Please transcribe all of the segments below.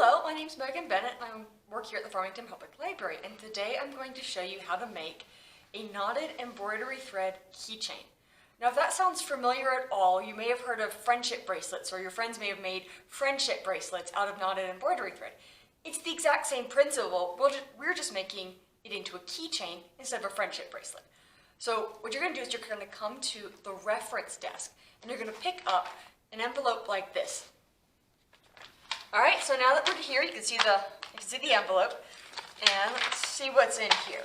Hello, my name's Megan Bennett and I work here at the Farmington Public Library, and today I'm going to show you how to make a knotted embroidery thread keychain. Now if that sounds familiar at all, you may have heard of friendship bracelets, or your friends may have made friendship bracelets out of knotted embroidery thread. It's the exact same principle, we're just making it into a keychain instead of a friendship bracelet. So what you're going to do is you're going to come to the reference desk and you're going to pick up an envelope like this. Alright, so now that we're here, you can see the envelope, and let's see what's in here.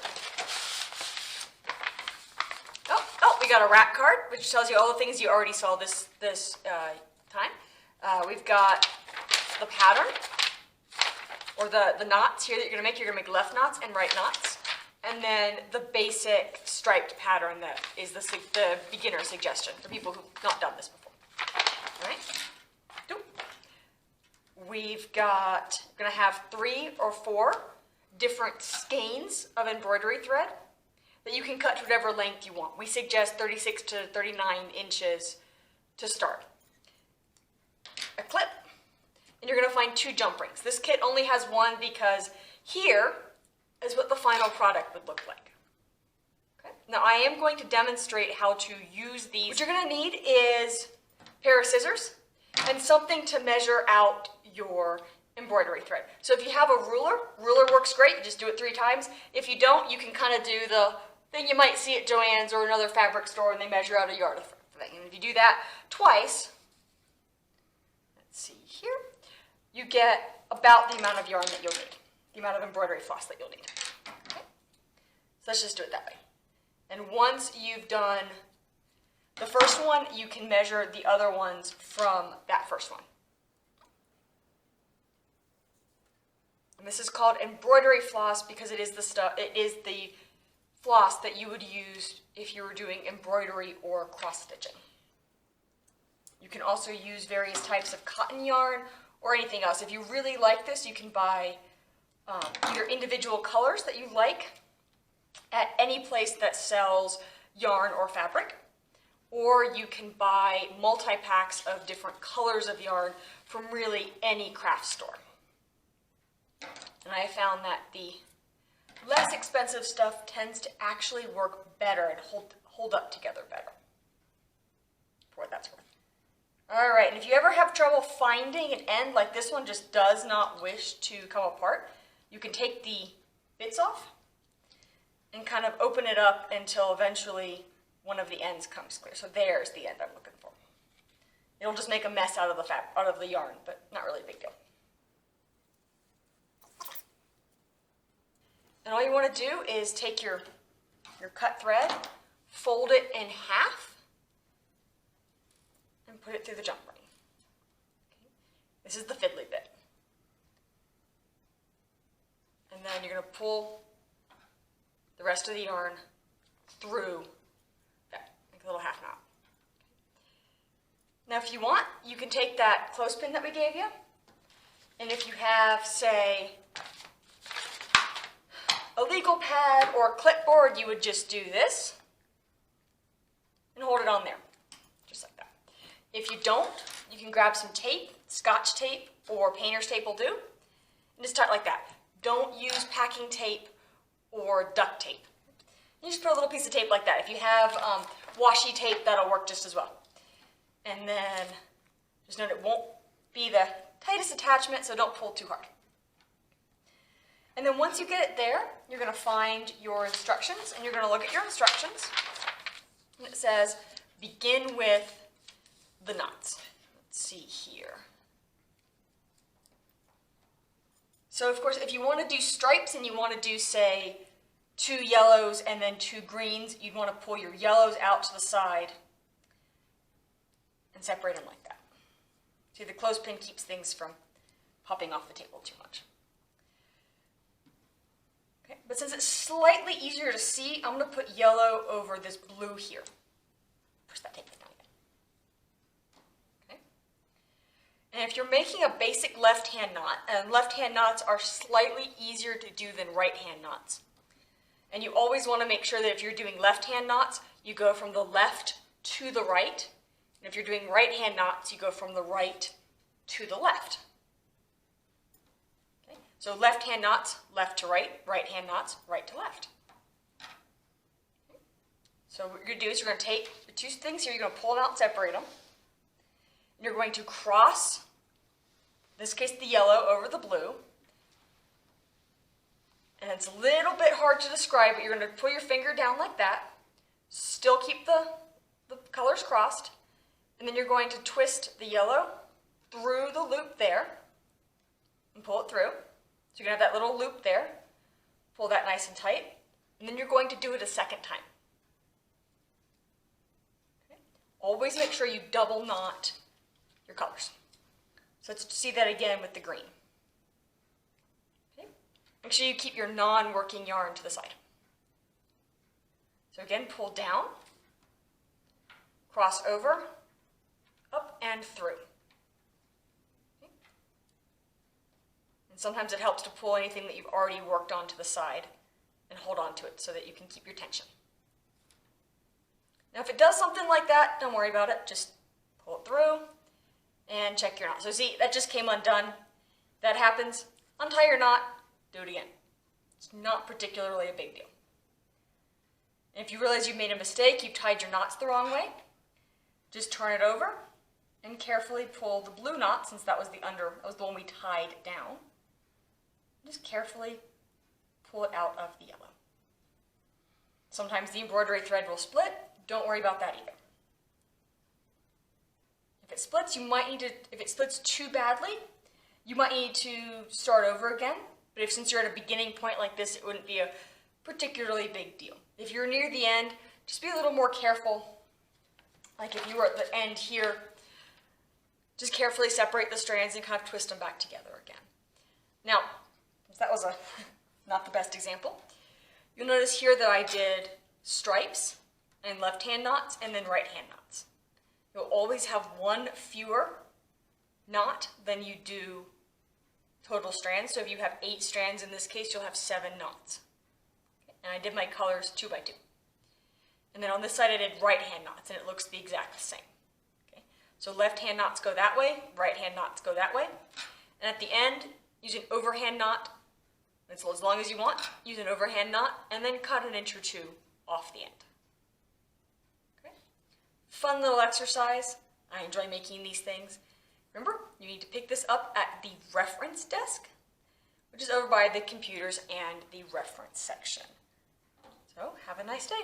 Oh, we got a rack card, which tells you all the things you already saw this time. We've got the pattern, or the knots here that you're going to make. You're going to make left knots and right knots. And then the basic striped pattern that is the beginner suggestion for people who've not done this before. All right? We're going to have 3 or 4 different skeins of embroidery thread that you can cut to whatever length you want. We suggest 36 to 39 inches to start. A clip, and you're going to find 2 jump rings. This kit only has one because here is what the final product would look like. Okay. Now I am going to demonstrate how to use these. What you're going to need is a pair of scissors and something to measure out your embroidery thread. So if you have a ruler works great. You just do it 3 times. If you don't, you can kind of do the thing you might see at Joann's or another fabric store and they measure out a yard of thing. And if you do that twice, let's see here, you get about the amount of yarn that you'll need, the amount of embroidery floss that you'll need. Okay? So let's just do it that way. And once you've done the first one, you can measure the other ones from that first one. And this is called embroidery floss because it is the floss that you would use if you were doing embroidery or cross stitching. You can also use various types of cotton yarn or anything else. If you really like this, you can buy either individual colors that you like at any place that sells yarn or fabric, or you can buy multi-packs of different colors of yarn from really any craft store. And I found that the less expensive stuff tends to actually work better and hold up together better, for what that's worth. All right, and if you ever have trouble finding an end, like this one just does not wish to come apart, you can take the bits off and kind of open it up until eventually one of the ends comes clear. So there's the end I'm looking for. It'll just make a mess out of the yarn, but not really a big deal. And all you want to do is take your cut thread, fold it in half, and put it through the jump ring. Okay. This is the fiddly bit. And then you're going to pull the rest of the yarn through that, like a little half knot. Now if you want, you can take that clothespin that we gave you, and if you have, say, a legal pad or a clipboard, you would just do this and hold it on there, just like that. If you don't, you can grab some tape, Scotch tape or painter's tape will do, and just tie it like that. Don't use packing tape or duct tape. You just put a little piece of tape like that. If you have washi tape, that'll work just as well. And then just note it won't be the tightest attachment, so don't pull too hard. And then once you get it there, you're going to find your instructions, and you're going to look at your instructions. And it says, begin with the knots. Let's see here. So of course, if you want to do stripes and you want to do, say, 2 yellows and then 2 greens, you'd want to pull your yellows out to the side and separate them like that. See, the clothespin keeps things from popping off the table too much. Okay, but since it's slightly easier to see, I'm going to put yellow over this blue here. Push that tape down again. Okay. And if you're making a basic left-hand knot, and left-hand knots are slightly easier to do than right-hand knots. And you always want to make sure that if you're doing left-hand knots, you go from the left to the right. And if you're doing right-hand knots, you go from the right to the left. So left hand knots, left to right, right hand knots, right to left. So what you're going to do is you're going to take the two things here, you're going to pull them out and separate them. And you're going to cross, in this case the yellow, over the blue. And it's a little bit hard to describe, but you're going to pull your finger down like that, still keep the colors crossed, and then you're going to twist the yellow through the loop there and pull it through. So you're going to have that little loop there, pull that nice and tight, and then you're going to do it a second time. Okay. Always make sure you double knot your colors. So let's see that again with the green. Okay. Make sure you keep your non-working yarn to the side. So again, pull down, cross over, up and through. Okay. And sometimes it helps to pull anything that you've already worked on to the side and hold on to it so that you can keep your tension. Now if it does something like that, don't worry about it. Just pull it through and check your knot. So see, that just came undone. That happens. Untie your knot, do it again. It's not particularly a big deal. And if you realize you've made a mistake, you've tied your knots the wrong way, just turn it over and carefully pull the blue knot, since that was the one we tied down. Just carefully pull it out of the yellow. Sometimes the embroidery thread will split. Don't worry about that either. If it splits, if it splits too badly, you might need to start over again. But since you're at a beginning point like this, it wouldn't be a particularly big deal. If you're near the end, just be a little more careful. Like if you were at the end here, just carefully separate the strands and kind of twist them back together again. Now, that was not the best example. You'll notice here that I did stripes and left-hand knots and then right-hand knots. You'll always have one fewer knot than you do total strands. So if you have 8 strands in this case, you'll have 7 knots. And I did my colors 2 by 2. And then on this side I did right-hand knots, and it looks the exact same. Okay? So left-hand knots go that way, right-hand knots go that way. And at the end, use an overhand knot. And so as long as you want, use an overhand knot, and then cut an inch or 2 off the end. Okay? Fun little exercise. I enjoy making these things. Remember, you need to pick this up at the reference desk, which is over by the computers and the reference section. So have a nice day.